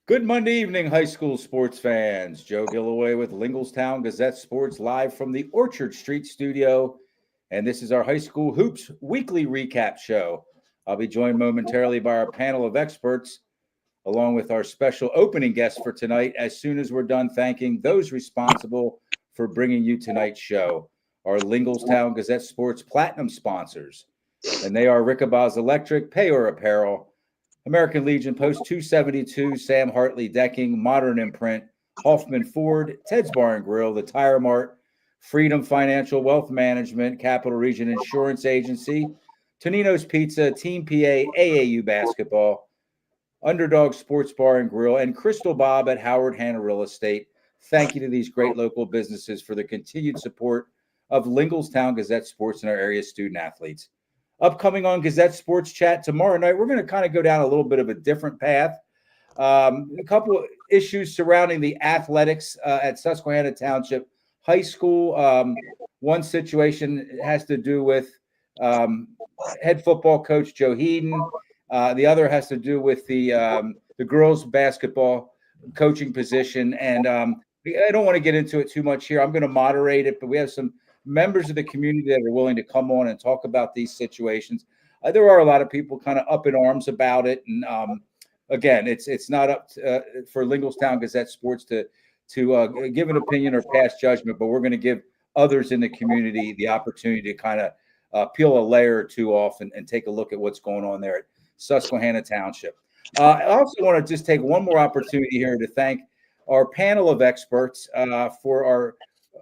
Good Monday evening, high school sports fans. Joe Gilloway with Lingelstown Gazette Sports live from the Orchard Street studio. And this is our high school hoops weekly recap show. I'll be joined momentarily by our panel of experts, along with our special opening guest for tonight, as soon as we're done thanking those responsible for bringing you tonight's show, our Lingelstown Gazette Sports Platinum sponsors. And they are Rickabaz Electric, Payor Apparel, American Legion Post 272, Sam Hartley Decking, Modern Imprint, Hoffman Ford, Ted's Bar and Grill, The Tire Mart, Freedom Financial Wealth Management, Capital Region Insurance Agency, Tonino's Pizza, Team PA, AAU Basketball, Underdog Sports Bar and Grill, and Crystal Bob at Howard Hanna Real Estate. Thank you to these great local businesses for their continued support of Lingelstown Gazette Sports and our area student athletes. Upcoming on Gazette Sports Chat tomorrow night, we're going to kind of go down a little bit of a different path. A couple of issues surrounding the athletics at Susquehanna Township High School. One situation has to do with head football coach Joe Heeden. The other has to do with the girls basketball coaching position. And I don't want to get into it too much here. I'm going to moderate it, but we have some members of the community that are willing to come on and talk about these situations. There are a lot of people kind of up in arms about it. And again, it's not up to, for Lingelstown Gazette Sports to give an opinion or pass judgment, but we're going to give others in the community the opportunity to kind of peel a layer or two off and take a look at what's going on there at Susquehanna Township. I also want to just take one more opportunity here to thank our panel of experts for our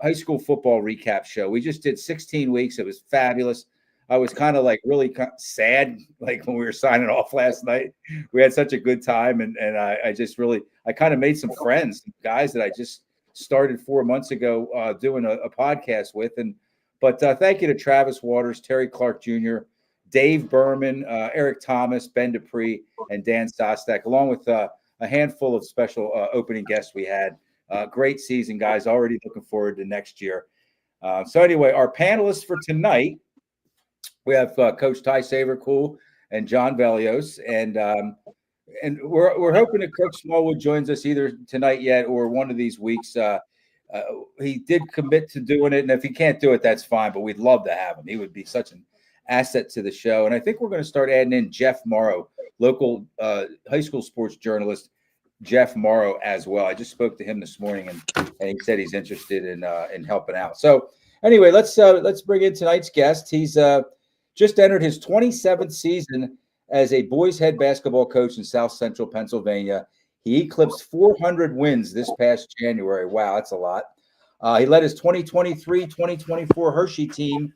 high school football recap show. We just did 16 weeks. It was fabulous. I was kind of like really sad, like when we were signing off last night. We had such a good time, and I just really kind of made some friends, guys that I just started 4 months ago doing a podcast with. But thank you to Travis Waters, Terry Clark Jr., Dave Berman, Eric Thomas, Ben Dupree, and Dan Sostak, along with a handful of special opening guests we had. Great season, guys. Already looking forward to next year. So anyway, our panelists for tonight, we have Coach Ty Savercool and John Velios, and we're hoping that Coach Smallwood joins us either tonight yet or one of these weeks. He did commit to doing it, and if he can't do it, that's fine. But we'd love to have him. He would be such an asset to the show. And I think we're going to start adding in Jeff Morrow, local high school sports journalist. Jeff Morrow as well. I just spoke to him this morning, and he said he's interested in helping out. So anyway, let's bring in tonight's guest. He's just entered his 27th season as a boys head basketball coach in South Central Pennsylvania. He eclipsed 400 wins this past January. Wow, that's a lot. He led his 2023-2024 Hershey team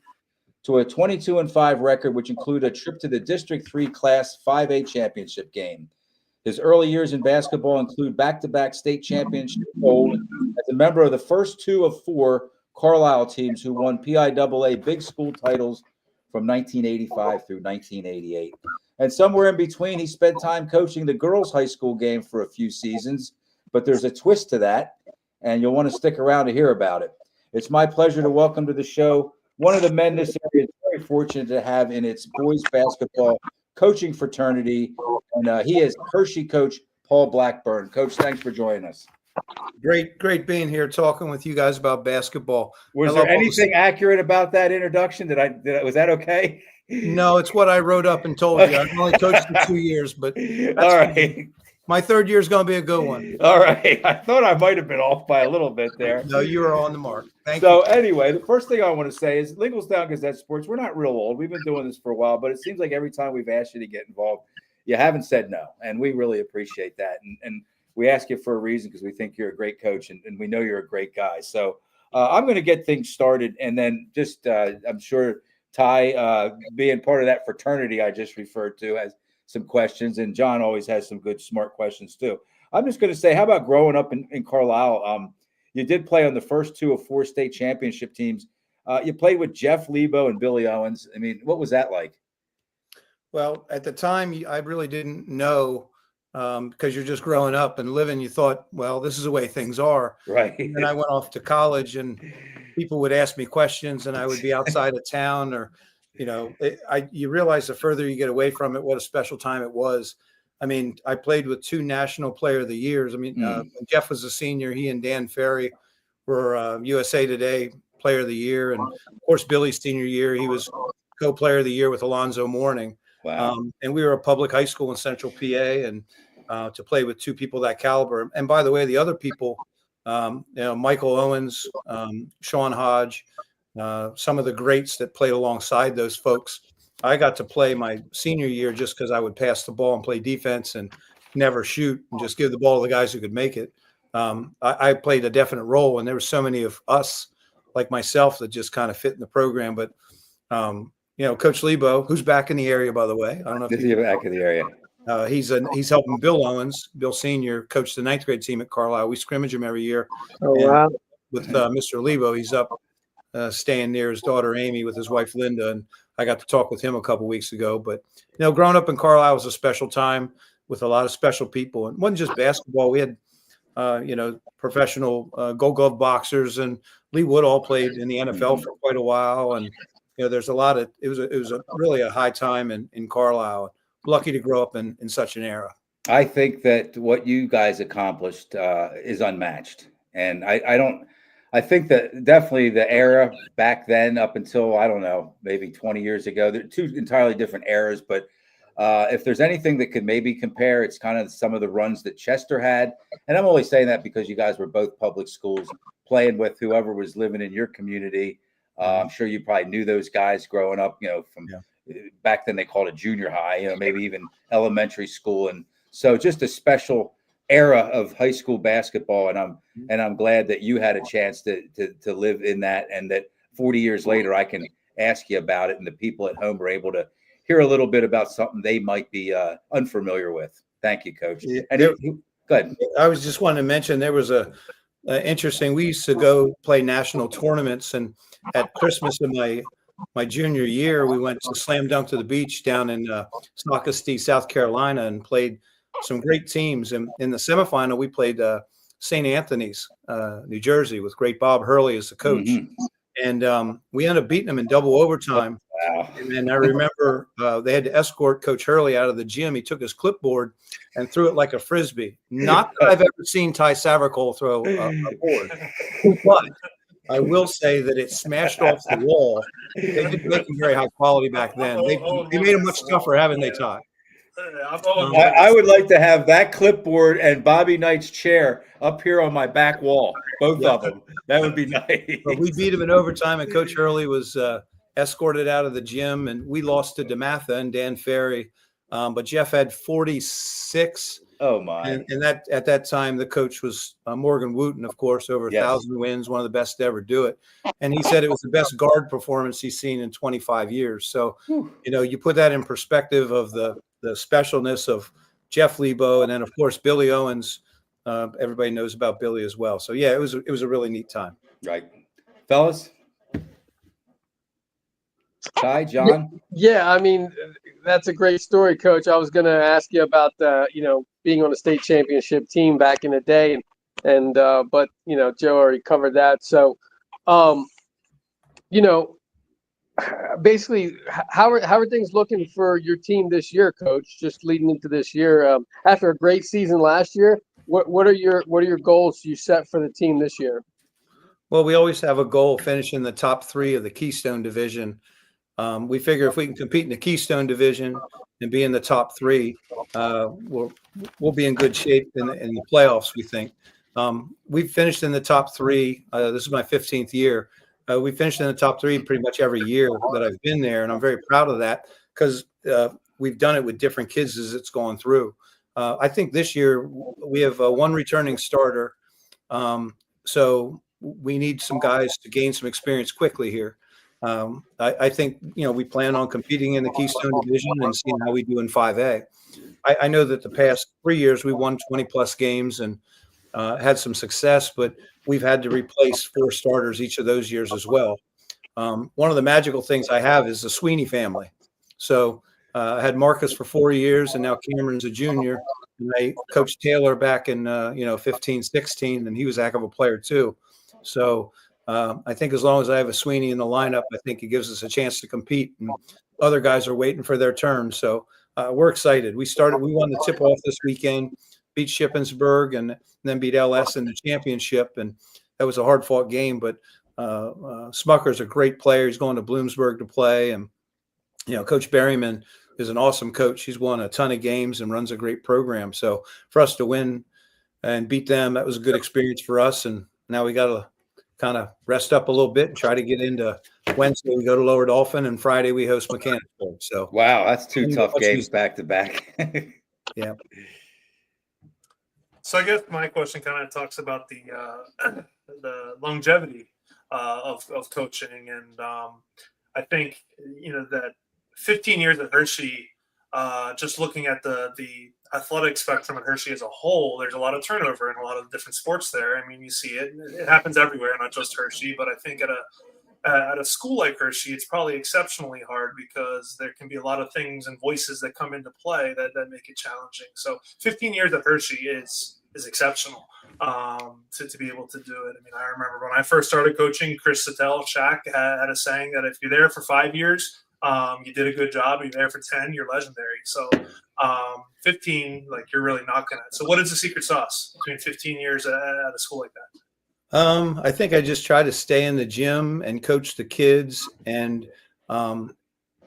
to a 22-5 record, which included a trip to the District 3 Class 5A championship game. His early years in basketball include back-to-back state championship gold as a member of the first two of four Carlisle teams who won PIAA big school titles from 1985 through 1988. And somewhere in between, he spent time coaching the girls' high school game for a few seasons. But there's a twist to that, and you'll want to stick around to hear about it. It's my pleasure to welcome to the show one of the men this area is very fortunate to have in its boys basketball coaching fraternity, and he is Hershey coach Paul Blackburn. Coach, thanks for joining us. Great being here talking with you guys about basketball. Was there anything accurate about that introduction? Was that okay? No, it's what I wrote up and told you. I've only coached for 2 years, but all right. My third year is going to be a good one. All right. I thought I might have been off by a little bit there. No, you were on the mark. Thank you. So anyway, the first thing I want to say is Lingelstown Gazette Sports, we're not real old. We've been doing this for a while, but it seems like every time we've asked you to get involved, you haven't said no, and we really appreciate that. And we ask you for a reason because we think you're a great coach, and we know you're a great guy. So I'm going to get things started, and then just I'm sure Ty, being part of that fraternity I just referred to, has some questions, and John always has some good, smart questions too. I'm just going to say, how about growing up in Carlisle? You did play on the first two of four state championship teams. You played with Jeff Lebo and Billy Owens. I mean, what was that like? Well, at the time, I really didn't know because you're just growing up and living. You thought, well, this is the way things are. Right. And then I went off to college, and people would ask me questions, and I would be outside of town, or you realize the further you get away from it, what a special time it was. I mean, I played with 2 National Player of the Years. I mean, when Jeff was a senior. He and Dan Ferry were USA Today Player of the Year, and of course, Billy's senior year, he was co-Player of the Year with Alonzo Mourning. Wow. And we were a public high school in Central PA, and to play with 2 people that caliber. And by the way, the other people, Michael Owens, Sean Hodge, some of the greats that played alongside those folks. I got to play my senior year just because I would pass the ball and play defense and never shoot and just give the ball to the guys who could make it. I played a definite role, and there were so many of us like myself that just kind of fit in the program. But, Coach Lebo, who's back in the area, by the way. I don't know if he's back in the area. He's helping Bill Owens. Bill Senior coached the 9th grade team at Carlisle. We scrimmage him every year. Oh, wow. With Mr. Lebo, he's up staying near his daughter Amy with his wife Linda, and I got to talk with him a couple weeks ago. But growing up in Carlisle was a special time with a lot of special people, and it wasn't just basketball. We had professional Gold Glove boxers, and Lee Woodall played in the NFL for quite a while, and there's a lot of it was really a high time in Carlisle. Lucky to grow up in such an era. I think that what you guys accomplished is unmatched. And I think that definitely the era back then up until, I don't know, maybe 20 years ago, they're 2 entirely different eras. But if there's anything that could maybe compare, it's kind of some of the runs that Chester had. And I'm only saying that because you guys were both public schools playing with whoever was living in your community. I'm sure you probably knew those guys growing up, from back then they called it junior high, maybe even elementary school. And so just a special era of high school basketball. And I'm glad that you had a chance to live in that, and that 40 years later, I can ask you about it. And the people at home were able to hear a little bit about something they might be unfamiliar with. Thank you, Coach. Yeah, go ahead. I was just wanting to mention there was a interesting. We used to go play national tournaments, and at Christmas of my junior year, we went to Slam Dunk to the Beach down in Sockasty, South Carolina, and played some great teams. And in the semifinal, we played St. Anthony's, New Jersey, with great Bob Hurley as the coach. And we ended up beating them in double overtime. Wow. And then I remember they had to escort Coach Hurley out of the gym. He took his clipboard and threw it like a Frisbee. Not that I've ever seen Ty Savercole throw a board, but I will say that it smashed off the wall. They didn't make them very high quality back then. They made them much tougher, haven't they, Ty? I would like to have that clipboard and Bobby Knight's chair up here on my back wall, both of them. That would be nice. But we beat him in overtime, and Coach Hurley was escorted out of the gym, and we lost to DeMatha and Dan Ferry. But Jeff had 46. Oh, my. And that at that time, the coach was Morgan Wooten, of course, over 1,000 wins, one of the best to ever do it. And he said it was the best guard performance he's seen in 25 years. So, you put that in perspective of the specialness of Jeff Lebo, and then, of course, Billy Owens. Everybody knows about Billy as well. So, yeah, it was a really neat time. Right. Fellas? Ty, John? Yeah, I mean, that's a great story, Coach. I was going to ask you about being on a state championship team back in the day, but Joe already covered that. So, basically, how are things looking for your team this year, Coach? Just leading into this year, after a great season last year, what are your goals you set for the team this year? Well, we always have a goal finishing the top 3 of the Keystone Division. We figure if we can compete in the Keystone Division and be in the top 3, we'll be in good shape in the playoffs, we think. We've finished in the top 3. This is my 15th year. We finished in the top 3 pretty much every year that I've been there, and I'm very proud of that because we've done it with different kids as it's gone through. I think this year we have one returning starter, so we need some guys to gain some experience quickly here. I think, we plan on competing in the Keystone Division and seeing how we do in 5A. I know that the past 3 years we won 20-plus games and had some success, but we've had to replace 4 starters each of those years as well. One of the magical things I have is the Sweeney family. So I had Marcus for 4 years, and now Cameron's a junior. And I coached Taylor back in 15, 16, and he was a heck of a player too. So I think as long as I have a Sweeney in the lineup, I think it gives us a chance to compete. And other guys are waiting for their turn. So we're excited. We won the tip-off this weekend, beat Shippensburg, and then beat LS in the championship. And that was a hard-fought game, but Smucker's a great player. He's going to Bloomsburg to play. And, Coach Berryman is an awesome coach. He's won a ton of games and runs a great program. So for us to win and beat them, that was a good experience for us. And now we got to kind of rest up a little bit and try to get into Wednesday. We go to Lower Dolphin, and Friday we host Mechanicsburg. So wow, that's two tough games back to back. Yeah. So I guess my question kind of talks about the longevity of coaching, and I think that 15 years at Hershey, just looking at the athletic spectrum at Hershey as a whole, there's a lot of turnover in a lot of different sports there. I mean, you see it; it happens everywhere, not just Hershey. But I think at a school like Hershey, it's probably exceptionally hard because there can be a lot of things and voices that come into play that make it challenging. So 15 years at Hershey is exceptional to be able to do it. I mean, I remember when I first started coaching, Chris Sattel, Shaq, had a saying that if you're there for 5 years, you did a good job. If you're there for 10, you're legendary. So 15, like, you're really knocking it. So what is the secret sauce between 15 years at a school like that? I think I just try to stay in the gym and coach the kids, and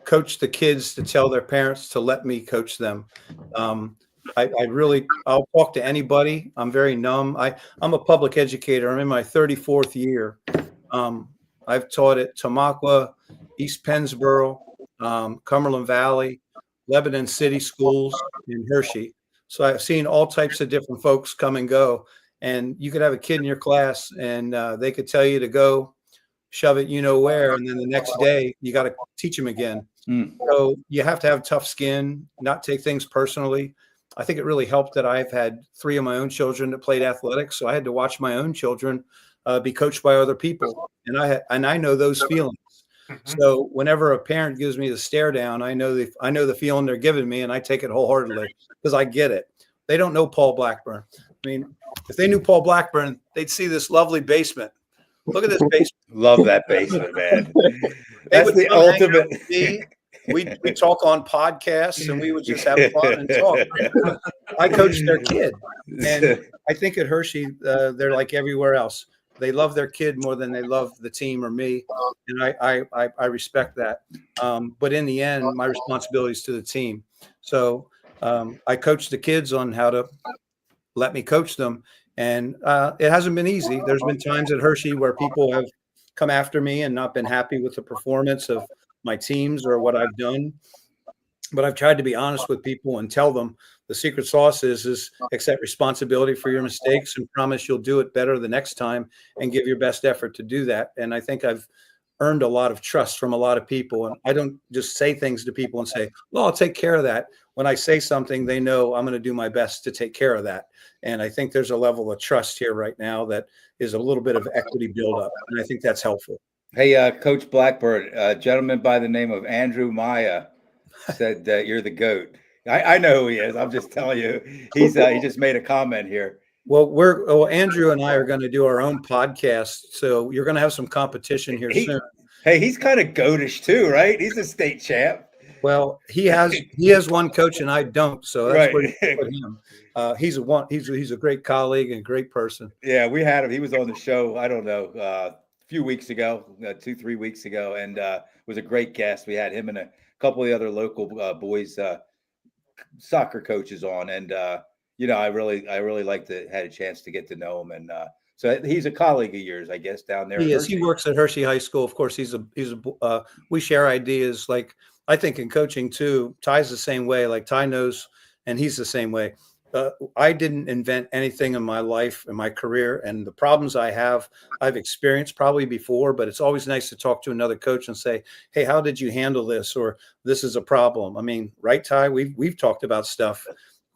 coach the kids to tell their parents to let me coach them. I'll talk to anybody. I'm very numb. I'm a public educator. I'm in my 34th year. I've taught at Tamaqua, East Pennsboro, Cumberland Valley, Lebanon City Schools, and Hershey. So I've seen all types of different folks come and go. And you could have a kid in your class, and they could tell you to go shove it, where, and then the next day you got to teach them again. So you have to have tough skin, not take things personally. I think it really helped that I've had 3 of my own children that played athletics, so I had to watch my own children be coached by other people, and I know those feelings. So whenever a parent gives me the stare down, I know the feeling they're giving me, and I take it wholeheartedly because I get it. They don't know Paul Blackburn. I mean, if they knew Paul Blackburn, they'd see this lovely basement. Look at this basement. Love that basement, man. That's the ultimate. We talk on podcasts, and we would just have fun and talk. I coach their kid, and I think at Hershey, they're like everywhere else. They love their kid more than they love the team or me, and I respect that. But in the end, my responsibility is to the team. So I coach the kids on how to let me coach them, and it hasn't been easy. There's been times at Hershey where people have come after me and not been happy with the performance of my teams or what I've done. But I've tried to be honest with people and tell them the secret sauce is accept responsibility for your mistakes and promise you'll do it better the next time and give your best effort to do that. And I think I've earned a lot of trust from a lot of people. And I don't just say things to people and say, well, I'll take care of that. When I say something, they know I'm going to do my best to take care of that. And I think there's a level of trust here right now that is a little bit of equity buildup. And I think that's helpful. Hey, Coach Blackburn, a gentleman by the name of Andrew Maya said that you're the GOAT. I know who he is. I'm just telling you. He just made a comment here. Well, Andrew and I are going to do our own podcast, so you're going to have some competition here soon. Hey, he's kind of goatish too, right? He's a state champ. Well, he has one coach and I don't, so that's where you put him. He's a great colleague and great person. Yeah, we had him. He was on the show. I don't know, a few weeks ago, 2-3 weeks ago, and was a great guest. We had him and a couple of the other local boys soccer coaches on, and I really liked to had a chance to get to know him, and so he's a colleague of yours, I guess, down there. He is. He works at Hershey High School. Of course, we share ideas. Like, I think in coaching too, Ty's the same way. Like, Ty knows, and he's the same way. I didn't invent anything in my life, in my career, and the problems I have, I've experienced probably before, but it's always nice to talk to another coach and say, hey, how did you handle this? Or this is a problem. I mean, right, Ty? We've talked about stuff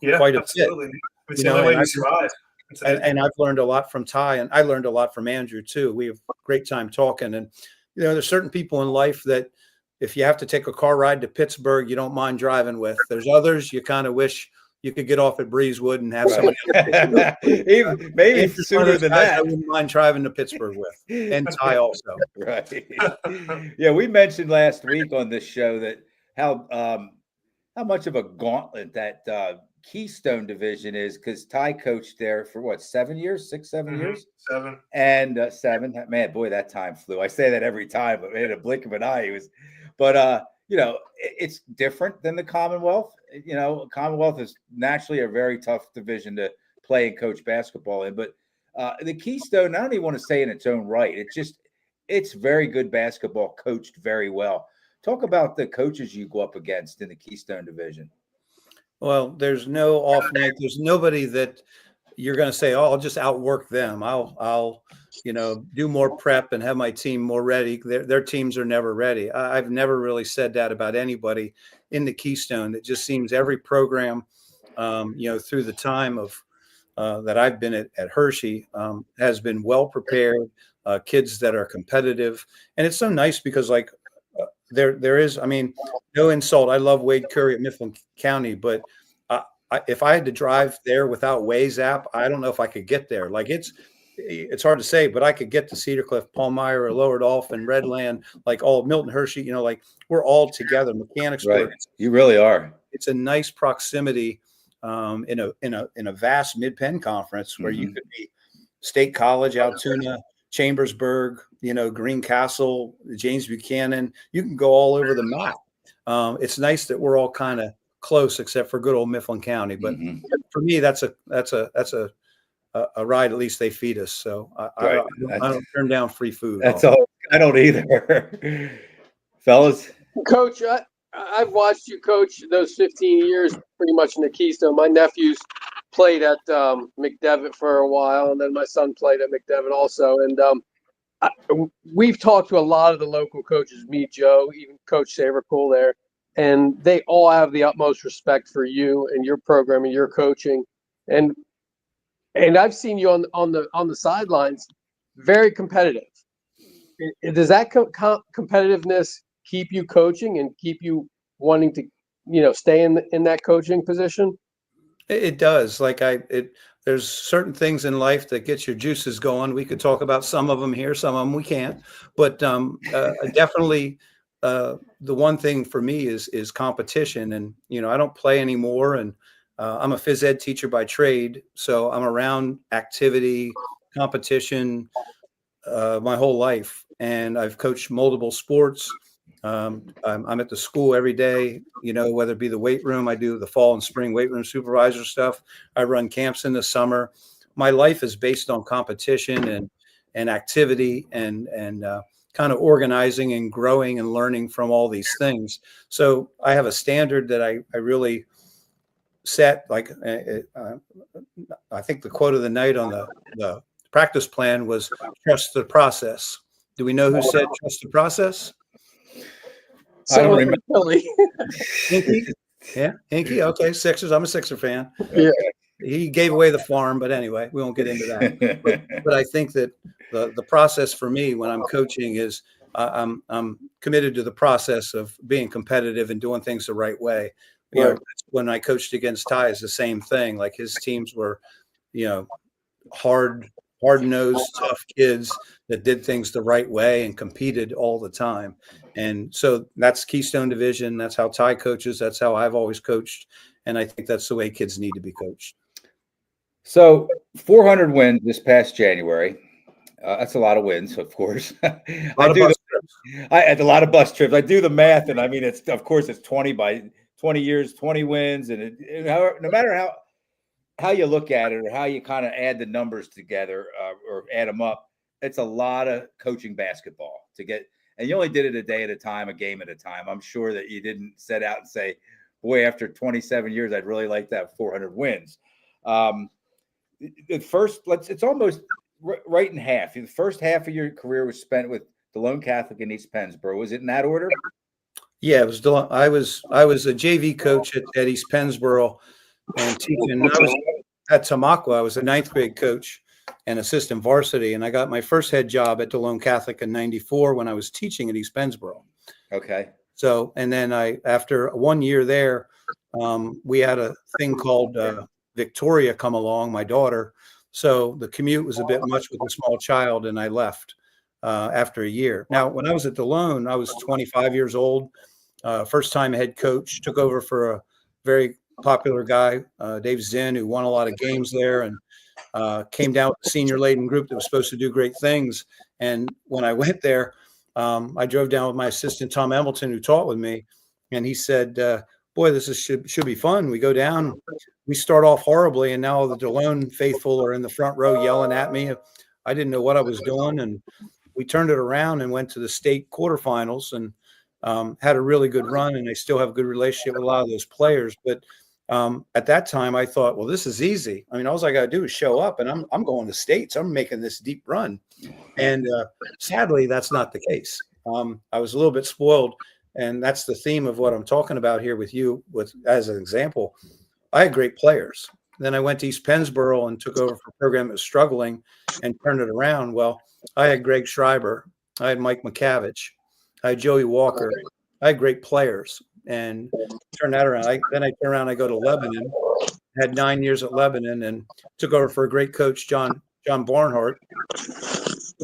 quite a absolutely. bit. It's the only way to survive. And I've learned a lot from Ty, and I learned a lot from Andrew too. We have a great time talking. And, there's certain people in life that if you have to take a car ride to Pittsburgh, you don't mind driving with. There's others you kind of wish you could get off at Breezewood and have somebody Even maybe sooner than that. I wouldn't mind driving to Pittsburgh with, and Ty also. Right. Yeah, we mentioned last week on this show that how how much of a gauntlet that Keystone division is, because Ty coached there for what, 7 years, 6, 7 years? 7. And 7. Man, boy, that time flew. I say that every time, but in a blink of an eye, he was. But it's different than the Commonwealth. Commonwealth is naturally a very tough division to play and coach basketball in. But the Keystone, I don't even want to say in its own right. It's very good basketball, coached very well. Talk about the coaches you go up against in the Keystone division. Well, there's no off night. There's nobody that you're going to say, "Oh, I'll just outwork them. I'll do more prep and have my team more ready." Their teams are never ready. I've never really said that about anybody in the Keystone. It just seems every program, through the time of that I've been at Hershey, has been well prepared. Kids that are competitive, and it's so nice because there is, I mean, no insult. I love Wade Curry at Mifflin County, but if I had to drive there without Waze app, I don't know if I could get there. It's hard to say, but I could get to Cedar Cliff, Palmyra, or Lower Dolphin, Redland, all Milton Hershey. We're all together. Mechanicsburg. Right. You really are. It's a nice proximity in a vast Mid-Penn conference where you could be State College, Altoona, Chambersburg, Greencastle, James Buchanan. You can go all over the map. It's nice that we're all kind of close, except for good old Mifflin County. But for me, that's a ride. At least they feed us, so I don't turn down free food. That's all. I don't either, fellas. Coach, I've watched you coach those 15 years pretty much in the Keystone. My nephews played at McDevitt for a while, and then my son played at McDevitt also. And we've talked to a lot of the local coaches, me, Joe, even Coach Savercool there, and they all have the utmost respect for you and your program and your coaching. And I've seen you on the sidelines, very competitive. Does that competitiveness keep you coaching and keep you wanting to, stay in that coaching position? It does. There's certain things in life that get your juices going. We could talk about some of them here, some of them we can't. But definitely, the one thing for me is competition. And I don't play anymore, and I'm a phys ed teacher by trade, so I'm around activity, competition, my whole life. And I've coached multiple sports. I'm at the school every day, whether it be the weight room. I do the fall and spring weight room supervisor stuff. I run camps in the summer. My life is based on competition and activity and kind of organizing and growing and learning from all these things. So I have a standard that I really set. I think the quote of the night on the practice plan was trust the process. Do we know who said trust the process? I don't remember. Hinkie? Yeah, Hinkie. Okay, Sixers. I'm a Sixer fan. Yeah. He gave away the farm, but anyway, we won't get into that. But I think that the process for me when I'm coaching is I'm committed to the process of being competitive and doing things the right way. When I coached against Ty, it's the same thing. His teams were, hard-nosed, tough kids that did things the right way and competed all the time. And so that's Keystone Division. That's how Ty coaches. That's how I've always coached. And I think that's the way kids need to be coached. So 400 wins this past January. That's a lot of wins, of course. I had a lot of bus trips. I do the math, and I mean, it's 20 by 20 years, 20 wins. And no matter how you look at it or how you kind of add the numbers together or add them up, it's a lot of coaching basketball to get. And you only did it a day at a time, a game at a time. I'm sure that you didn't set out and say, boy, after 27 years, I'd really like to have 400 wins. It's almost right in half. The first half of your career was spent with DeLone Catholic in East Pennsboro. Was it in that order? Yeah, it was. I was a JV coach at East Pennsboro and teaching. I was at Tamaqua. I was a 9th grade coach and assistant varsity. And I got my first head job at DeLone Catholic in '94 when I was teaching at East Pennsboro. Okay. So, and then after 1 year there, we had a thing called Victoria come along, my daughter. So the commute was a bit much with a small child, and I left after a year. Now, when I was at DeLone, I was 25 years old, first time head coach, took over for very popular guy, Dave Zinn, who won a lot of games there and came down with a senior laden group that was supposed to do great things. And when I went there, I drove down with my assistant, Tom Hamilton, who taught with me. And he said, boy, should be fun. We go down, we start off horribly. And now the DeLone faithful are in the front row yelling at me. I didn't know what I was doing. And we turned it around and went to the state quarterfinals and had a really good run. And I still have a good relationship with a lot of those players. But at that time, I thought, well, this is easy. I mean, all I got to do is show up, and I'm going to states. I'm making this deep run. And sadly, that's not the case. I was a little bit spoiled, and that's the theme of what I'm talking about here with you. As an example, I had great players. Then I went to East Pennsboro and took over for a program that was struggling and turned it around. Well, I had Greg Schreiber. I had Mike McCavich. I had Joey Walker. I had great players. And turn that around. Then I turn around, I go to Lebanon, had 9 years at Lebanon and took over for a great coach, John Barnhart.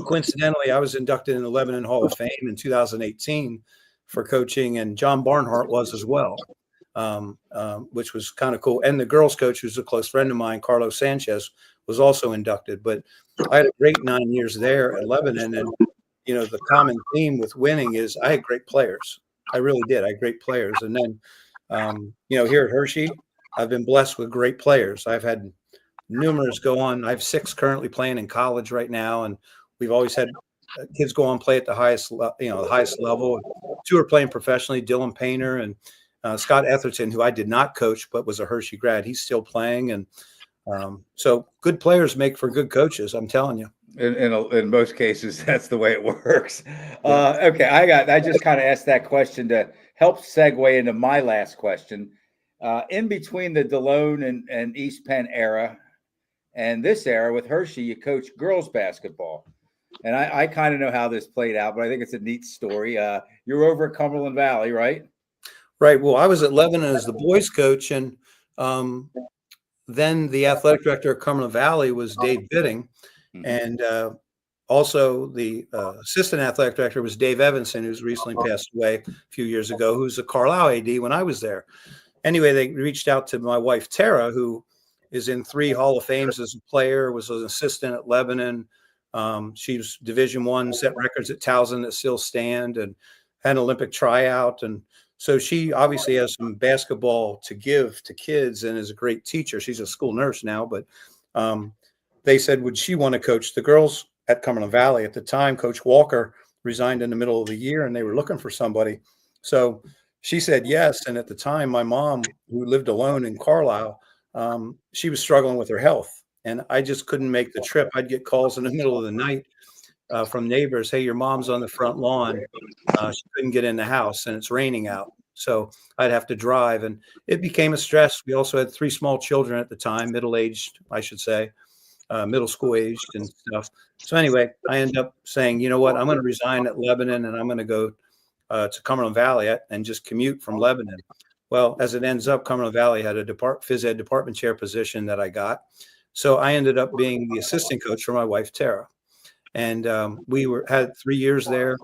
Coincidentally, I was inducted in the Lebanon Hall of Fame in 2018 for coaching, and John Barnhart was as well, which was kind of cool. And the girls coach, who's a close friend of mine, Carlos Sanchez, was also inducted. But I had a great 9 years there at Lebanon. And, you know, the common theme with winning is I had great players. I really did. I had great players. And then, you know, here at Hershey, I've been blessed with great players. I've had numerous go on. I have 6 currently playing in college right now. And we've always had kids go on play at the highest, the highest level. 2 are playing professionally, Dylan Painter and Scott Etherton, who I did not coach, but was a Hershey grad. He's still playing. And so good players make for good coaches. I'm telling you. In most cases, that's the way it works. Okay, I just kind of asked that question to help segue into my last question. In between the DeLone and East Penn era and this era with Hershey, you coach girls basketball. And I kind of know how this played out, but I think it's a neat story. You're over at Cumberland Valley, right? Right. Well, I was at Lebanon as the boys coach, and then the athletic director at Cumberland Valley was Dave Bidding. And also the assistant athletic director was Dave Evanson, who's recently passed away a few years ago, who's a Carlisle AD when I was there. Anyway, they reached out to my wife, Tara, who is in 3 Hall of Fames as a player, was an assistant at Lebanon. She was Division I, set records at Towson that still stand, and had an Olympic tryout. And so she obviously has some basketball to give to kids and is a great teacher. She's a school nurse now, but they said, would she want to coach the girls at Cumberland Valley? At the time, Coach Walker resigned in the middle of the year, and they were looking for somebody. So she said yes. And at the time, my mom, who lived alone in Carlisle, she was struggling with her health. And I just couldn't make the trip. I'd get calls in the middle of the night from neighbors, hey, your mom's on the front lawn. She couldn't get in the house, and it's raining out. So I'd have to drive. And it became a stress. We also had 3 small children at the time, middle-aged, I should say. Middle school aged and stuff. So anyway, I ended up saying, you know what, I'm going to resign at Lebanon and I'm going to go to Cumberland Valley and just commute from Lebanon. Well, as it ends up, Cumberland Valley had a phys ed department chair position that I got. So I ended up being the assistant coach for my wife, Tara. And we had 3 years there.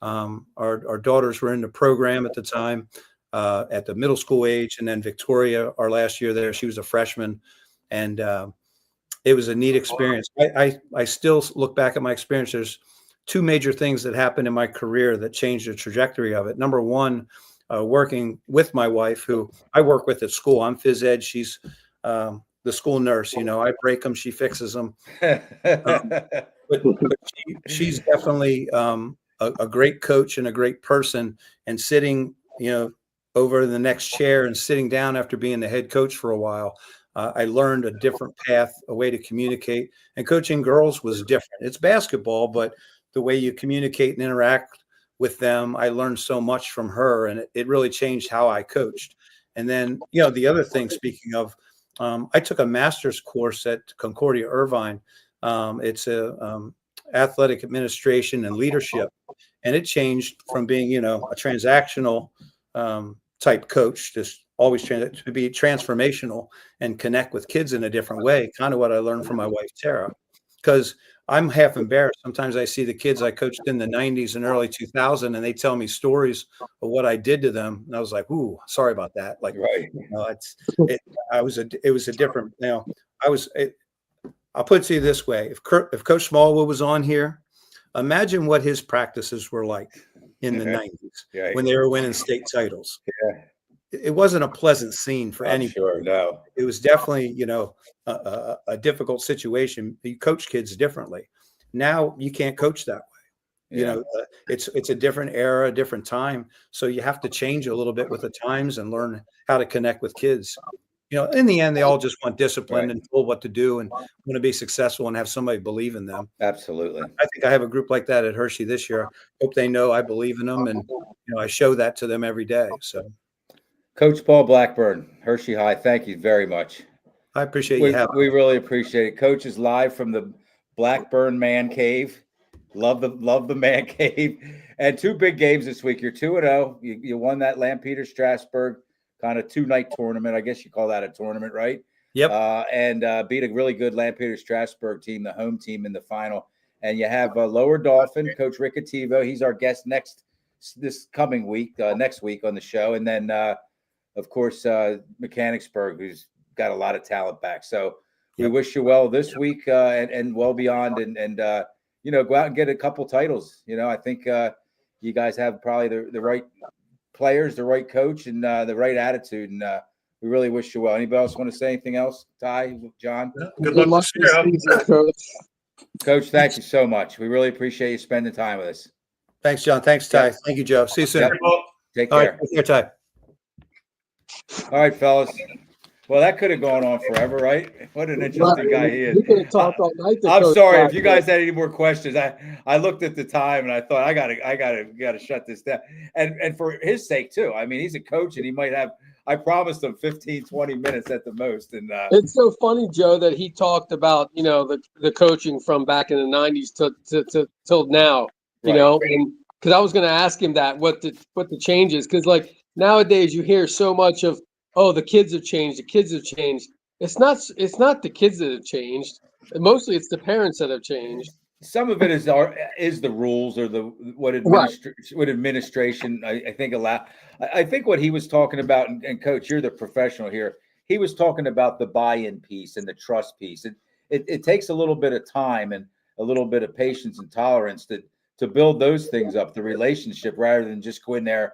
Our daughters were in the program at the time at the middle school age. And then Victoria, our last year there, she was a freshman. And it was a neat experience. I still look back at my experience. There's 2 major things that happened in my career that changed the trajectory of it. Number one, working with my wife, who I work with at school. I'm phys ed. She's the school nurse. You know, I break them, she fixes them. But she's definitely a great coach and a great person. And sitting, you know, over the next chair and sitting down after being the head coach for a while, I learned a different path, a way to communicate. And coaching girls was different. It's basketball, but the way you communicate and interact with them, I learned so much from her, and it really changed how I coached. And then, you know, the other thing, speaking of, I took a master's course at Concordia Irvine. It's a athletic administration and leadership, and it changed from being, you know, a transactional type coach, just always to be transformational and connect with kids in a different way. Kind of what I learned from my wife, Tara, because I'm half embarrassed. Sometimes I see the kids I coached in the 90s and early 2000, and they tell me stories of what I did to them. And I was like, ooh, sorry about that. Like, Right. it was a different, I'll put it to you this way. If Coach Smallwood was on here, imagine what his practices were like in the 90s Right. when they were winning state titles. Yeah. It wasn't a pleasant scene for I'm any. sure. No. It was definitely, a difficult situation. You coach kids differently. Now you can't coach that way. Yeah. It's a different era, a different time. So you have to change a little bit with the times and learn how to connect with kids. In the end, they all just want discipline and told what to do and want to be successful and have somebody believe in them. Absolutely. I think I have a group like that at Hershey this year. Hope they know I believe in them, and I show that to them every day. So, Coach Paul Blackburn, Hershey High, thank you very much. I appreciate you having we really appreciate it. Coach is live from the Blackburn Man Cave. Love the Man Cave. And 2 big games this week. You're 2-0. You won that Lampeter Strasburg kind of 2-night tournament. I guess you call that a tournament, right? Yep. And beat a really good Lampeter Strasburg team, the home team in the final. And you have Lower Dolphin, Coach Riccativo. He's our guest this coming week, next week on the show. And then, of course, Mechanicsburg, who's got a lot of talent back. So we wish you well this week and well beyond. And go out and get a couple titles. I think you guys have probably the right players, the right coach, and the right attitude. And we really wish you well. Anybody else want to say anything else? Ty, John? Good luck this season, Coach. Coach, thank you so much. We really appreciate you spending time with us. Thanks, John. Thanks, Ty. Yep. Thank you, Joe. See you soon. Yep. Take All care. right, take care, Ty. All right, fellas. Well, that could have gone on forever, right? What an interesting guy he is. We could have talked all night. I'm sorry if you guys had any more questions. I looked at the time and I thought I gotta shut this down. And for his sake too. I mean, he's a coach and he might have. I promised him 15, 20 minutes at the most. And it's so funny, Joe, that he talked about the coaching from back in the 90s till now. And because I was going to ask him that what the change is, because like nowadays you hear so much of, oh, the kids have changed. It's not the kids that have changed. Mostly it's the parents that have changed. Some of it is the rules or what administration I think allow. I think what he was talking about, and Coach, you're the professional here. He was talking about the buy-in piece and the trust piece. It takes a little bit of time and a little bit of patience and tolerance to build those things up, the relationship, rather than just go in there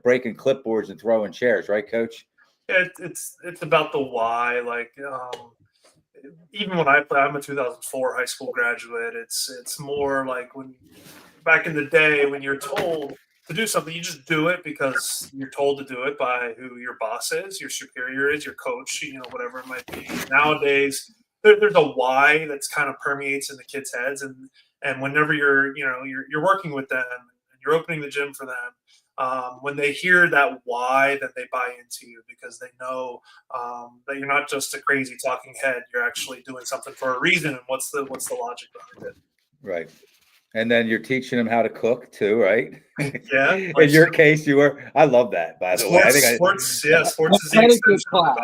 breaking clipboards and throwing chairs, right, Coach? Yeah, it's about the why. Like even when I play, I'm a 2004 high school graduate. It's more like when back in the day when you're told to do something, you just do it because you're told to do it by who your boss is, your superior is, your coach, whatever it might be. Nowadays, there's a why that's kind of permeates in the kids' heads, and whenever you're working with them and you're opening the gym for them. When they hear that why, then they buy into you because they know that you're not just a crazy talking head. You're actually doing something for a reason. And what's the logic behind it? Right. And then you're teaching them how to cook too, right? Yeah. In your case, you were. I love that. By the way, I think sports is the etiquette class.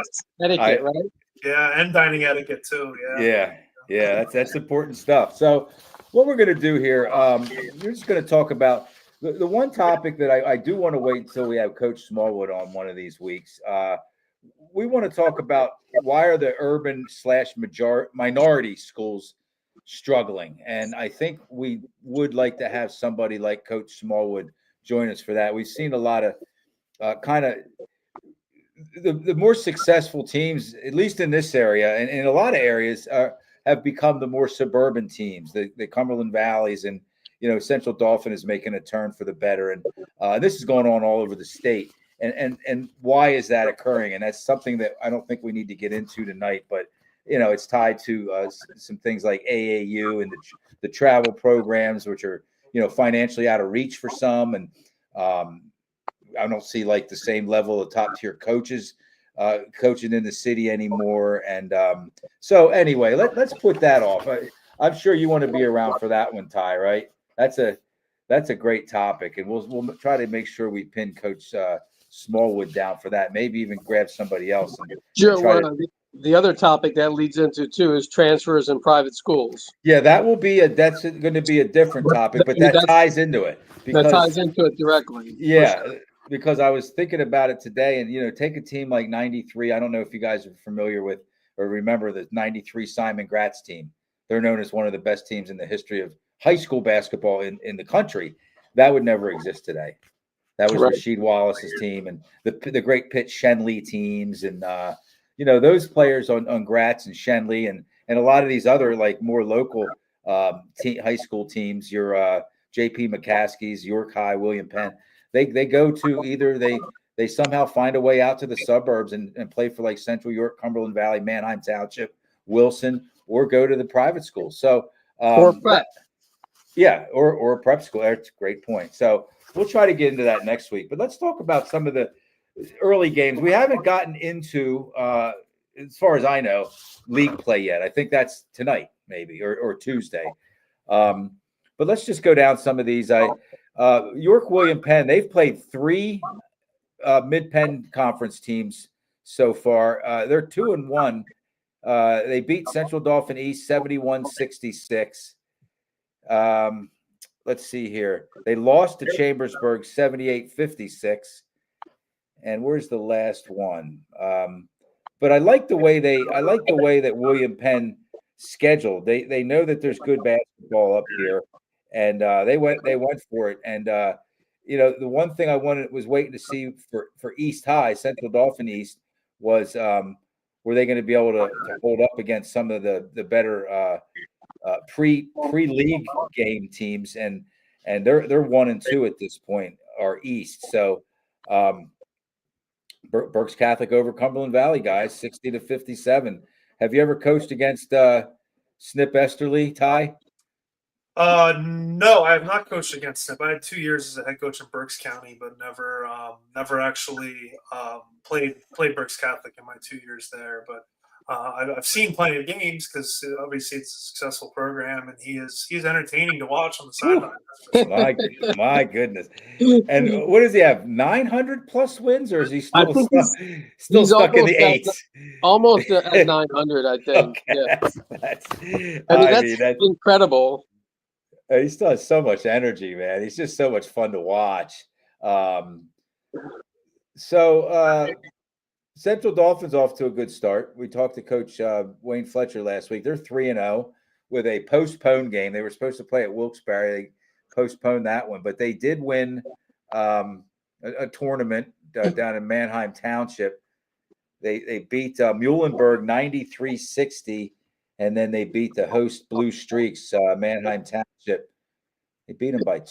Etiquette, right? Yeah, and dining etiquette too. Yeah. That's important stuff. So, what we're going to do here, we're just going to talk about. The one topic that I do want to wait until we have Coach Smallwood on one of these weeks. We want to talk about why are the urban / minority schools struggling, and I think we would like to have somebody like Coach Smallwood join us for that. We've seen a lot of kind of the more successful teams, at least in this area, and in a lot of areas, have become the more suburban teams, the Cumberland Valleys and. Central Dauphin is making a turn for the better, and this is going on all over the state. And why is that occurring? And that's something that I don't think we need to get into tonight. But it's tied to some things like AAU and the travel programs, which are financially out of reach for some, and I don't see like the same level of top tier coaches coaching in the city anymore. And so anyway, let's put that off. I'm sure you want to be around for that one, Ty, right? That's a great topic, and we'll try to make sure we pin Coach Smallwood down for that. Maybe even grab somebody else. And Joe, the other topic that leads into too is transfers in private schools. Yeah, that's going to be a different topic, but that ties into it That because ties into it directly. yeah, because I was thinking about it today, and take a team like '93. I don't know if you guys are familiar with or remember the '93 Simon Gratz team. They're known as one of the best teams in the history of high school basketball in the country. That would never exist today. That was Right. Rasheed Wallace's team and the great Pitt Shenley teams, and those players on Gratz and Shenley and a lot of these other like more local high school teams. Your J.P. McCaskey's, York High, William Penn. They go to either they somehow find a way out to the suburbs and play for like Central York, Cumberland Valley, Manheim Township, Wilson, or go to the private schools. So Or prep. yeah, or a prep school. That's a great point. So we'll try to get into that next week. But let's talk about some of the early games. We haven't gotten into, as far as I know, league play yet. I think that's tonight, maybe, or Tuesday. But let's just go down some of these. York, William Penn, they've played 3 mid-Penn conference teams so far. They're 2-1. They beat Central Dauphin East 71-66. Let's see here. They lost to Chambersburg 78-56. And where's the last one? But I like the way that William Penn scheduled. They know that there's good basketball up here, and they went for it. And the one thing I was waiting to see for East High, Central Dauphin East, was were they going to be able to hold up against some of the better pre-league game teams, and they're 1-2 at this point, are East. So Berks Catholic over Cumberland Valley, guys, 60-57. Have you ever coached against Snip Esterly, Ty? No, I have not coached against Snip. I had 2 years as a head coach in Berks County, but never actually played Berks Catholic in my 2 years there. But I've seen plenty of games because obviously it's a successful program, and he's entertaining to watch on the sideline. My goodness! And what does he have? 900 plus wins, or is he still stuck in the 8s? Almost at 900, I think. Okay. Yeah. That's incredible. He still has so much energy, man. He's just so much fun to watch. Central Dolphins off to a good start. We talked to Coach Wayne Fletcher last week. They're 3-0 with a postponed game. They were supposed to play at Wilkes-Barre. They postponed that one, but they did win a tournament down in Manheim Township. They beat Muhlenberg 93-60, and then they beat the host Blue Streaks, Manheim Township. They beat them by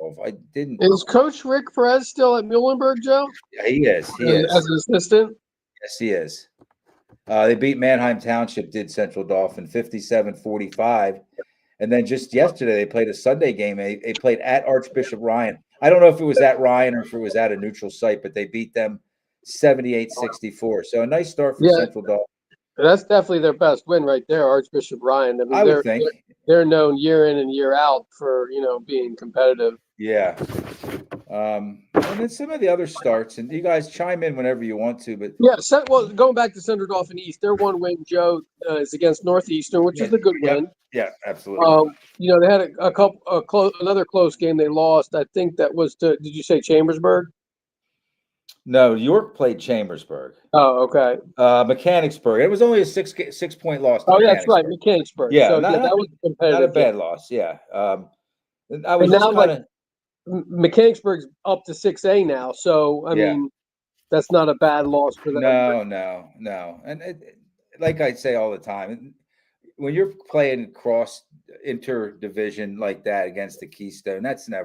12. Is Coach Rick Perez still at Muhlenberg, Joe? Yeah, he is. As an assistant? Yes, he is. They beat Manheim Township, did Central Dauphin 57-45. And then just yesterday, they played a Sunday game. They played at Archbishop Ryan. I don't know if it was at Ryan or if it was at a neutral site, but they beat them 78-64. So a nice start for Central Dauphin. That's definitely their best win right there, Archbishop Ryan. I mean, I would think. They're known year in and year out for, being competitive. Yeah. And then some of the other starts, and you guys chime in whenever you want to. But yeah, going back to Central Dauphin East, their one win, Joe, is against Northeastern, which is a good win. Yeah, absolutely. They had another close game they lost. I think that was to. Did you say Chambersburg? No, York played Chambersburg. Oh, okay. Mechanicsburg. It was only a 6-point loss. Oh, that's right, Mechanicsburg. Yeah, so, that was competitive. Not a bad loss. Yeah. I was just kind of. Mechanicsburg's up to 6A now, so I mean, that's not a bad loss for them. No. And like I say all the time, when you're playing cross interdivision like that against the Keystone, that's not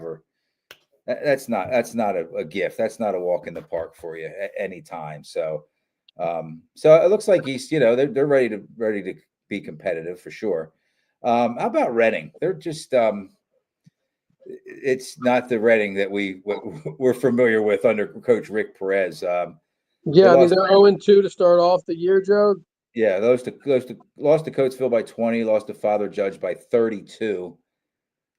a gift. That's not a walk in the park for you at any time. So it looks like East, they're ready to be competitive for sure. How about Reading? They're just it's not the Reading that we're familiar with under Coach Rick Perez. They're 0-2 to start off the year, Joe. Yeah, lost to Coatesville by 20, lost to Father Judge by 32.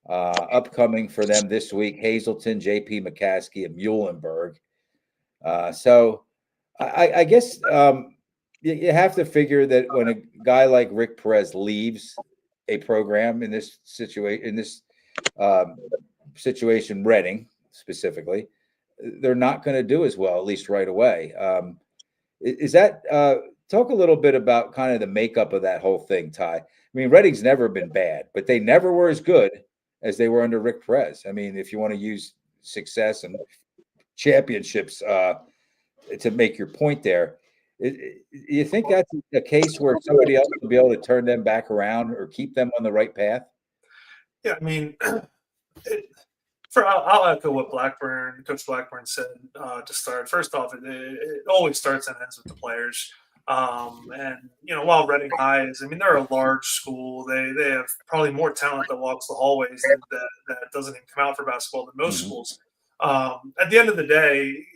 Upcoming for them this week, Hazleton, J.P. McCaskey, and Muhlenberg. So I guess you have to figure that when a guy like Rick Perez leaves a program in this um, situation, Reading specifically, they're not going to do as well, at least right away. Is that talk a little bit about kind of the makeup of that whole thing, Ty? I mean, Reading's never been bad, but they never were as good as they were under Rick Perez. I mean, if you want to use success and championships to make your point there, you think that's a case where somebody else will be able to turn them back around or keep them on the right path? Yeah, I mean, I'll echo what Coach Blackburn said to start. First off, it always starts and ends with the players. And while Reading High is, I mean, they're a large school. They have probably more talent that walks the hallways that doesn't even come out for basketball than most schools. At the end of the day,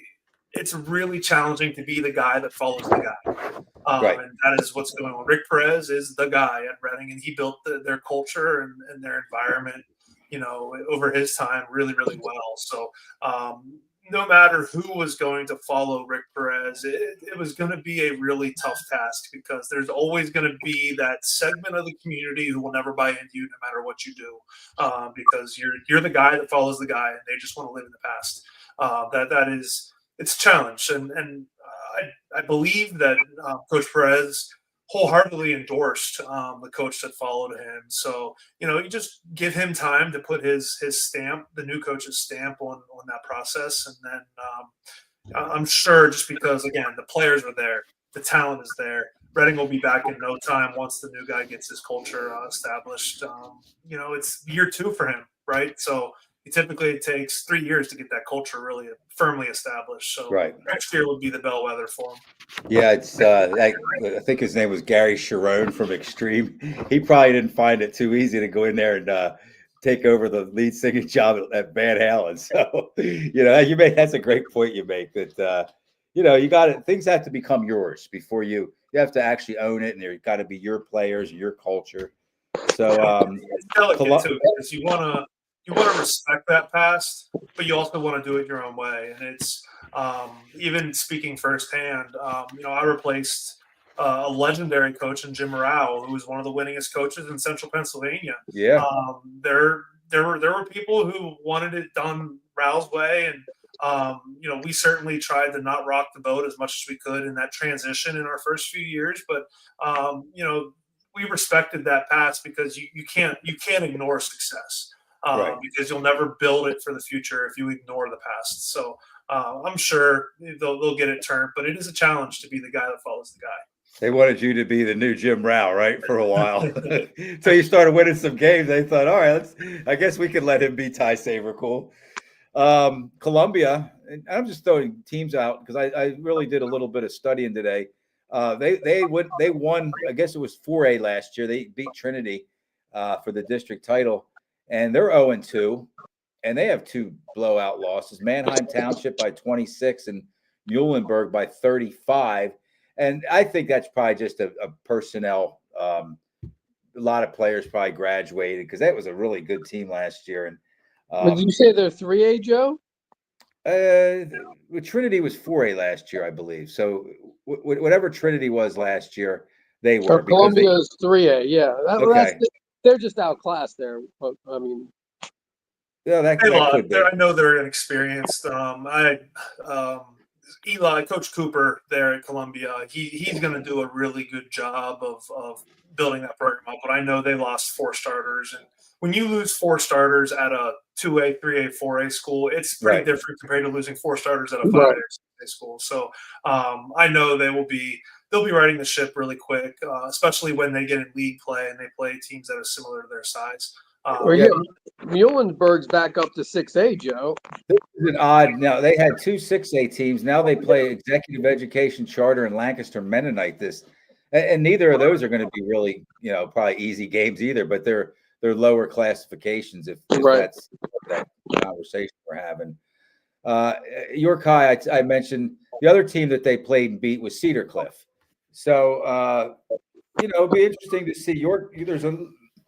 it's really challenging to be the guy that follows the guy. Right. And that is what's going on. Rick Perez is the guy at Reading, and he built their culture and their environment, over his time really, really well. So no matter who was going to follow Rick Perez, it was going to be a really tough task because there's always going to be that segment of the community who will never buy into you no matter what you do, because you're the guy that follows the guy, and they just want to live in the past. It's a challenge, and I believe that Coach Perez wholeheartedly endorsed the coach that followed him. So, you just give him time to put his stamp, the new coach's stamp on that process. And then I'm sure just because, again, the players are there, the talent is there, Reading will be back in no time once the new guy gets his culture established. It's year 2 for him, right? So typically it takes 3 years to get that culture really firmly established. So Right. Next year would be the bellwether for him. Yeah, it's I think his name was Gary Sharon from Extreme. He probably didn't find it too easy to go in there and take over the lead singing job at Van Halen. So that's a great point you make. That you got it. Things have to become yours before you have to actually own it, and there got to be your players, your culture. So it's delicate too, because you want to respect that past, but you also want to do it your own way. And it's even speaking firsthand, I replaced a legendary coach in Jim Morale, who was one of the winningest coaches in Central Pennsylvania. Yeah. There were people who wanted it done Rao's way, and we certainly tried to not rock the boat as much as we could in that transition in our first few years. But we respected that past because you can't ignore success. Right. Because you'll never build it for the future if you ignore the past. So I'm sure they'll get it turned, but it is a challenge to be the guy that follows the guy. They wanted you to be the new Jim Rao, right, for a while. So you started winning some games. They thought, all right, I guess we could let him be Ty Sabercool. Columbia, and I'm just throwing teams out because I really did a little bit of studying today. They won, I guess it was 4A last year. They beat Trinity for the district title, and they're 0-2, and they have 2 blowout losses: Manheim Township by 26 and Muhlenberg by 35. And I think that's probably just a personnel. A lot of players probably graduated because that was a really good team last year. And did you say they're 3A, Joe? Trinity was 4A last year, I believe. So whatever Trinity was last year, they were. Columbia is 3A. Yeah, okay. They're just outclassed there. But, I mean, yeah, that could be. I know they're inexperienced. Eli, Coach Cooper there at Columbia, he's going to do a really good job of building that program up. But I know they lost 4 starters, and when you lose 4 starters at a 2A, 3A, 4A school, it's pretty different compared to losing 4 starters at a 5A school. So I know they'll be riding the ship really quick, especially when they get in league play and they play teams that are similar to their size. Muhlenberg's back up to 6A, Joe. This is an odd. Now they had 2 6A teams. Now they play Executive Education Charter and Lancaster Mennonite. And neither of those are going to be really, probably easy games either. But they're lower classifications. If that's that conversation we're having. York High, I mentioned the other team that they played and beat was Cedar Cliff. So it'll be interesting to see York. There's a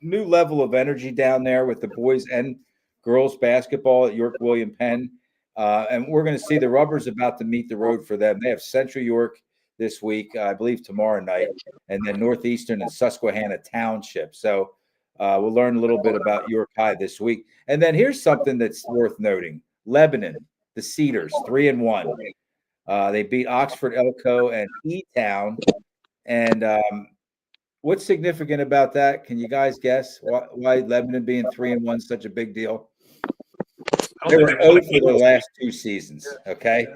new level of energy down there with the boys and girls basketball at York William Penn. And we're going to see the rubber's about to meet the road for them. They have Central York this week, I believe tomorrow night, and then Northeastern and Susquehanna Township. So we'll learn a little bit about York High this week. And then here's something that's worth noting. Lebanon, the Cedars, 3-1. They beat Oxford, Elko, and E-Town. And what's significant about that? Can you guys guess why Lebanon being 3-1 is such a big deal? They were 0 for the last 2 seasons, okay?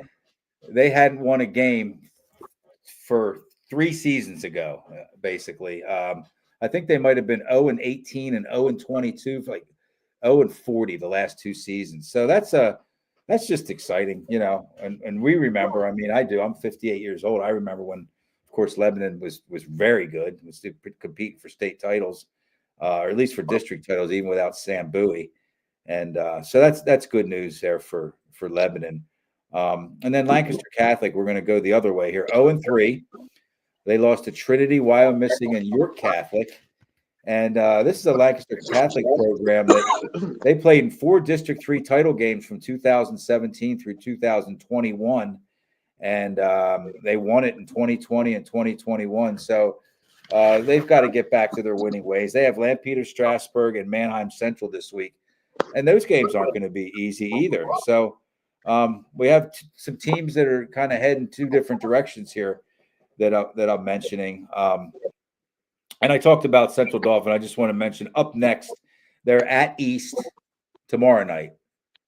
They hadn't won a game for 3 seasons ago, basically. I think they might have been 0-18 and 0-22, like 0-40 the last 2 seasons. So that's just exciting, you know. And we remember, I mean, I do. I'm 58 years old. I remember when, of course, Lebanon was very good, was competing for state titles, or at least for district titles, even without Sam Bowie. And so that's good news there for Lebanon. And then Lancaster Catholic, we're going to go the other way here. 0-3. They lost to Trinity, Wyomissing, and York Catholic. And this is a Lancaster Catholic program that they played in 4 District 3 title games from 2017 through 2021. And they won it in 2020 and 2021. So they've got to get back to their winning ways. They have Lampeter, Strasburg, and Manheim Central this week. And those games aren't going to be easy either. So we have some teams that are kind of heading 2 different directions here that I'm mentioning. And I talked about Central Dauphin. I just want to mention up next, they're at East tomorrow night.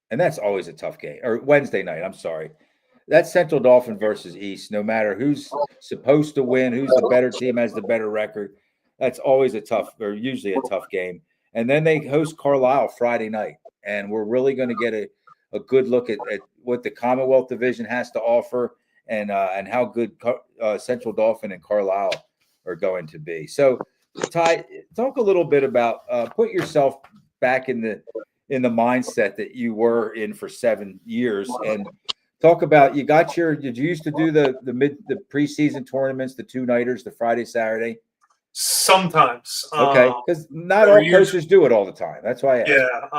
And that's always a tough game. Or Wednesday night, I'm sorry. That's Central Dauphin versus East. No matter who's supposed to win, who's the better team, has the better record, that's always usually a tough game. And then they host Carlisle Friday night. And we're really going to get a good look at what the Commonwealth Division has to offer and how good Central Dauphin and Carlisle are going to be. So, Ty, talk a little bit about put yourself back in the mindset that you were in for 7 years, and talk about did you used to do the preseason tournaments, the 2-nighters, the Friday, Saturday? Sometimes. Okay, because not all coaches do it all the time. That's why I asked. Yeah.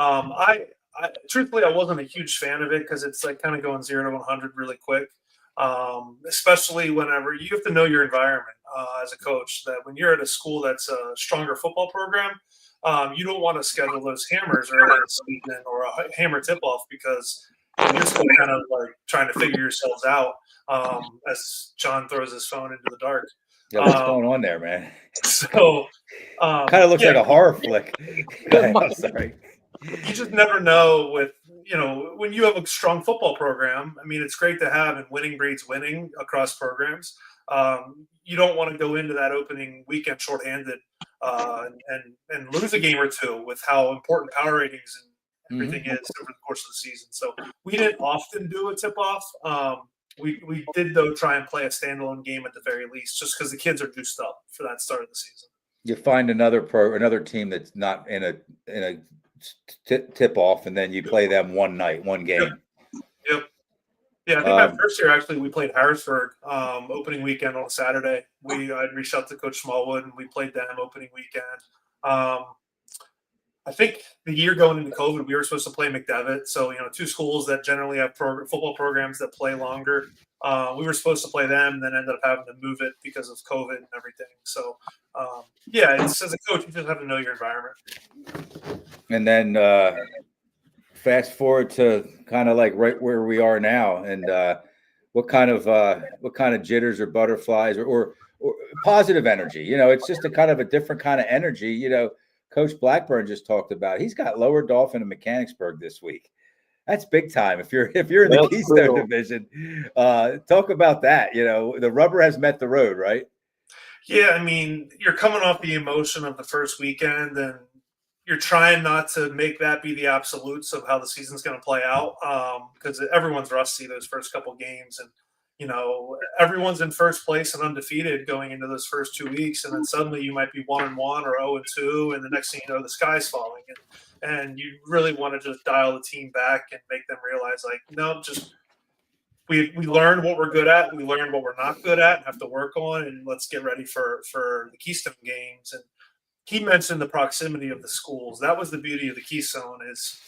I truthfully, I wasn't a huge fan of it because it's like kind of going 0 to 100 really quick. Especially whenever you have to know your environment as a coach, that when you're at a school that's a stronger football program, you don't want to schedule those hammers early in the season or a hammer tip-off because you're still kind of like trying to figure yourselves out as John throws his phone into the dark. Yeah, what's going on there, man? So kind of looks like a horror flick. I'm sorry. You just never know when you have a strong football program. I mean, it's great to have, and winning breeds winning across programs. You don't want to go into that opening weekend shorthanded and lose a game or 2 with how important power ratings and everything is over the course of the season. So we didn't often do a tip-off. We did, though, try and play a standalone game at the very least, just because the kids are juiced up for that start of the season. You find another team that's not in a tip-off, and then you play them one game. Yep. Yeah, I think my first year, actually, we played Harrisburg opening weekend on a Saturday. I'd reached out to Coach Smallwood, and we played them opening weekend. I think the year going into COVID, we were supposed to play McDevitt. So, 2 schools that generally have football programs that play longer. We were supposed to play them, and then ended up having to move it because of COVID and everything. So, it's, as a coach, you just have to know your environment. And then fast forward to kind of like right where we are now, and what kind of jitters or butterflies or positive energy. It's just a kind of a different kind of energy. Coach Blackburn just talked about. He's got Lower Dauphin and Mechanicsburg this week. That's big time. If you're in the Keystone Division, talk about that. The rubber has met the road, right? Yeah, I mean, you're coming off the emotion of the first weekend, and you're trying not to make that be the absolutes of how the season's going to play out, because everyone's rusty those first couple games, and everyone's in first place and undefeated going into those first 2 weeks, and then suddenly you might be 1-1 or 0-2, and the next thing you know, the sky's falling, and you really want to just dial the team back and make them realize, like, no, just we learned what we're good at, we learned what we're not good at, and have to work on, and let's get ready for the Keystone games. And he mentioned the proximity of the schools. That was the beauty of the Keystone, is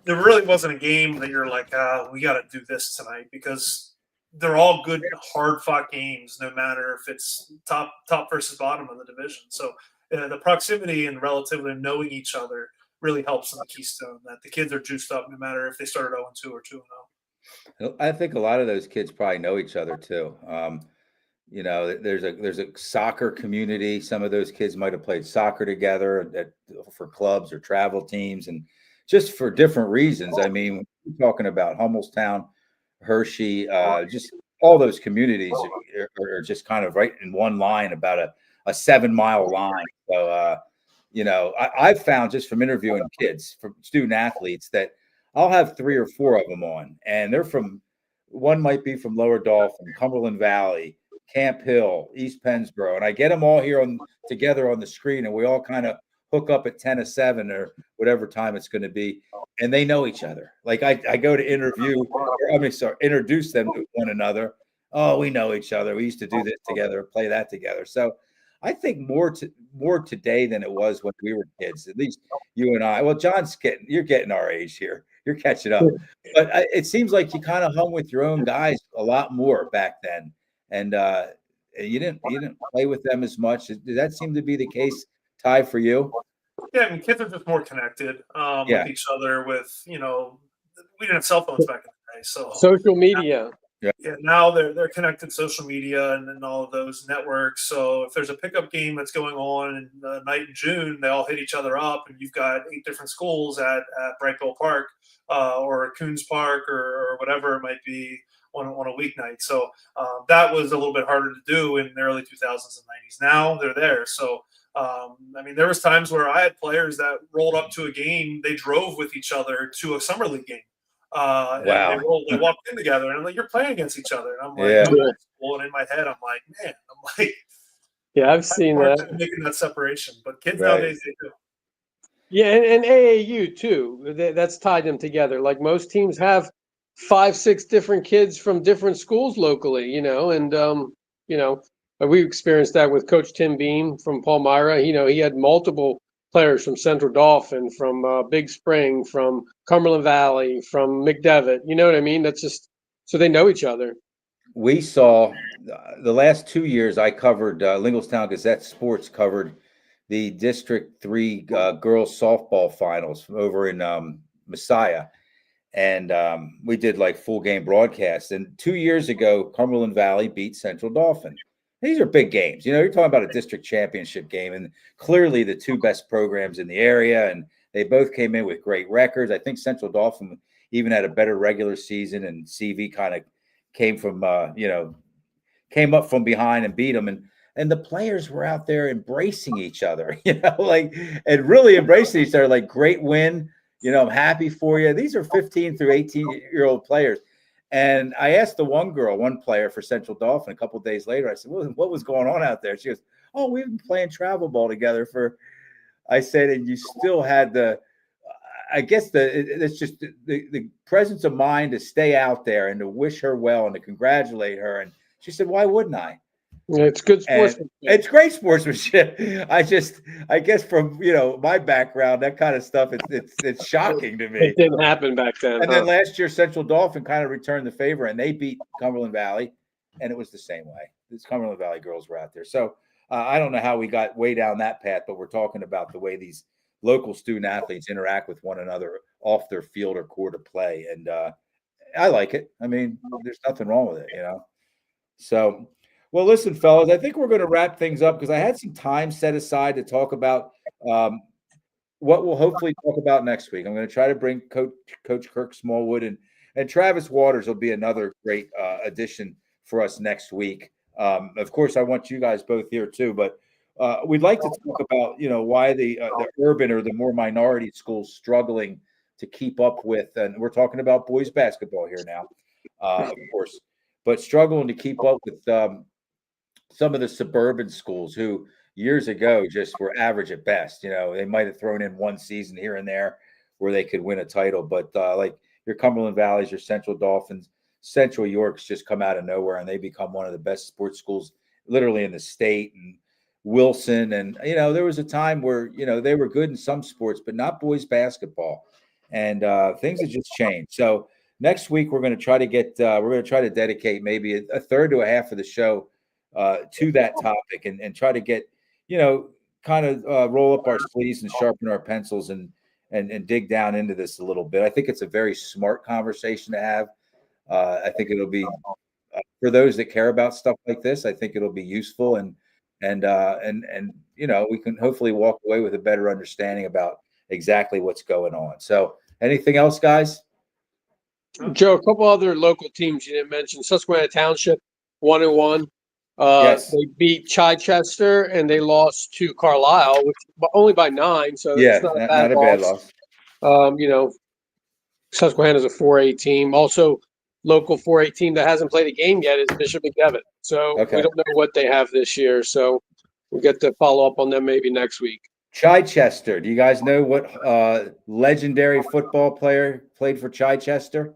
there really wasn't a game that you're like, we got to do this tonight, because they're all good, hard-fought games, no matter if it's top versus bottom of the division. So the proximity and relatively knowing each other really helps in the Keystone. That the kids are juiced up, no matter if they started 0-2 or 2-0. I think a lot of those kids probably know each other too. There's a soccer community. Some of those kids might have played soccer together for clubs or travel teams, and just for different reasons. I mean, we're talking about Hummelstown, Hershey, just all those communities are just kind of right in one line, about a 7-mile line. So, I've found just from interviewing kids, from student athletes, that I'll have 3 or 4 of them on, and one might be from Lower Dauphin, Cumberland Valley, Camp Hill, East Pennsboro, and I get them all here together on the screen, and we all kind of hook up at 10 to 7 or whatever time it's going to be, and they know each other. Like I go to introduce them to one another. Oh, we know each other. We used to do this together, play that together. So I think more today than it was when we were kids. At least you and I. Well, you're getting our age here. You're catching up, but it seems like you kind of hung with your own guys a lot more back then, and you didn't play with them as much. Did that seem to be the case, Ty, for you? Yeah, I mean, kids are just more connected with each other. We didn't have cell phones back in the day, so social media. Yeah, now they're connected to social media and all of those networks. So if there's a pickup game that's going on in the night in June, they all hit each other up, and you've got 8 different schools at Brightville Park or Coons Park or whatever it might be on a weeknight. So that was a little bit harder to do in the early 2000s and 90s. Now they're there. So I mean, there was times where I had players that rolled up to a game. They drove with each other to a summer league game. Wow. And they walked in together, and I'm like, you're playing against each other. And I'm like, and in my head, I'm like, yeah, I've seen that. Making that separation. But kids nowadays, they do. Yeah, and AAU too. That's tied them together. Like most teams have 5, 6 different kids from different schools locally, and we experienced that with Coach Tim Beam from Palmyra. He had multiple players from Central Dauphin, from Big Spring, from Cumberland Valley, from McDevitt. You know what I mean? That's just so they know each other. We saw the last 2 years I covered Linglestown Gazette Sports covered the District 3 girls softball finals over in Messiah. And we did like full game broadcasts. And 2 years ago, Cumberland Valley beat Central Dauphin. These are big games. You're talking about a district championship game, and clearly the 2 best programs in the area. And they both came in with great records. I think Central Dauphin even had a better regular season, and CV kind of came up from behind and beat them. And the players were out there embracing each other, and really embracing each other. Like, great win. I'm happy for you. These are 15 through 18-year-old players. And I asked one player for Central Dauphin a couple of days later, I said, well, what was going on out there? She goes, oh, we've been playing travel ball together I said, and you still had it's just the presence of mind to stay out there and to wish her well and to congratulate her. And she said, why wouldn't I? It's good sportsmanship. It's great sportsmanship. I guess from my background, that kind of stuff, it's shocking to me. It didn't happen back then. And then last year, Central Dauphin kind of returned the favor, and they beat Cumberland Valley, and it was the same way. These Cumberland Valley girls were out there. So I don't know how we got way down that path, but we're talking about the way these local student athletes interact with one another off their field or court of play, and I like it. I mean, there's nothing wrong with it, So. Well, listen, fellas, I think we're going to wrap things up because I had some time set aside to talk about what we'll hopefully talk about next week. I'm going to try to bring Coach Kirk Smallwood and Travis Waters will be another great addition for us next week. Of course, I want you guys both here too, but we'd like to talk about why the urban or the more minority schools struggling to keep up with, and we're talking about boys basketball here now, of course, but struggling to keep up with some of the suburban schools who years ago just were average at best. They might have thrown in one season here and there where they could win a title, but like your Cumberland Valleys, your Central Dolphins, Central Yorks just come out of nowhere and they become one of the best sports schools literally in the state. And Wilson, and there was a time where they were good in some sports, but not boys basketball, and things have just changed. So next week we're going to try to dedicate maybe a third to a half of the show to that topic and try to get, kind of roll up our sleeves and sharpen our pencils and dig down into this a little bit. I think it's a very smart conversation to have. I think it'll be for those that care about stuff like this. I think it'll be useful and we can hopefully walk away with a better understanding about exactly what's going on. So, anything else, guys? Joe, a couple other local teams you didn't mention. Susquehanna Township, 1-1. Yes. They beat Chichester and they lost to Carlisle, but only by 9. So it's not a bad loss. Susquehanna's a 4A team. Also, local 4A team that hasn't played a game yet is Bishop McDevitt. So we don't know what they have this year. So we'll get to follow up on them maybe next week. Chichester. Do you guys know what legendary football player played for Chichester?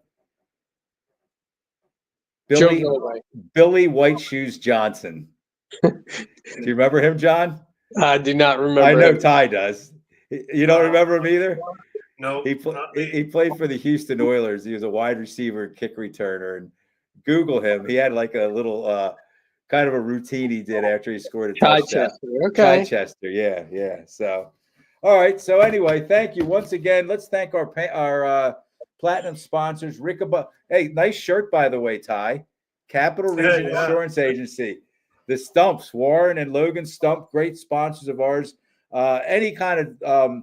Billy White Shoes Johnson. Do you remember him, John? I do not remember. I know Ty does. You don't remember him either? No. He played for the Houston Oilers. He was a wide receiver, kick returner. And Google him. He had like a little kind of a routine he did after he scored a touchdown. Okay. Chichester. Yeah. So, all right. So anyway, thank you once again. Let's thank our platinum sponsors, Rickaba. Hey, nice shirt, by the way, Ty. Capital Region Insurance Agency. The Stumps, Warren and Logan Stump, great sponsors of ours. Any kind of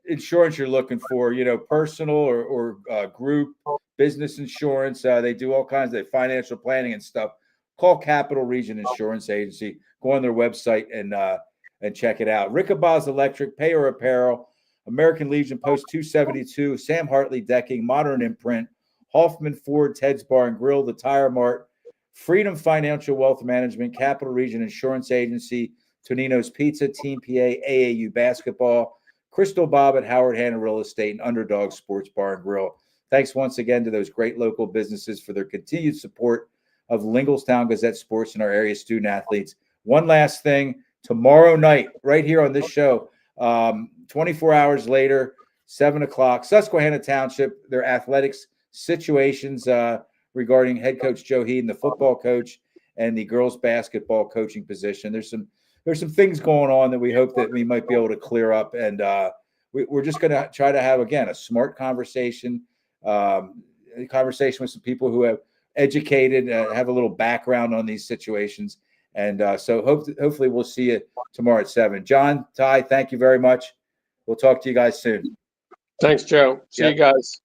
insurance you're looking for, personal or group, business insurance. They do all kinds of financial planning and stuff. Call Capital Region Insurance Agency. Go on their website and check it out. Rickaba's Electric, Payer Apparel, American Legion Post 272, Sam Hartley Decking, Modern Imprint, Hoffman Ford, Ted's Bar and Grill, The Tire Mart, Freedom Financial Wealth Management, Capital Region Insurance Agency, Tonino's Pizza, Team PA, AAU Basketball, Crystal Bob at Howard Hanna Real Estate, and Underdog Sports Bar and Grill. Thanks once again to those great local businesses for their continued support of Lingelstown Gazette Sports and our area student athletes. One last thing, tomorrow night, right here on this show, 24 hours later, 7 o'clock, Susquehanna Township, their athletics situations regarding head coach Joe Heaton, the football coach, and the girls basketball coaching position. There's some things going on that we hope that we might be able to clear up, and we're just going to try to have, again, a smart conversation, a conversation with some people who have educated, have a little background on these situations, and so hopefully we'll see you tomorrow at 7. John, Ty, thank you very much. We'll talk to you guys soon. Thanks, Joe. See you guys.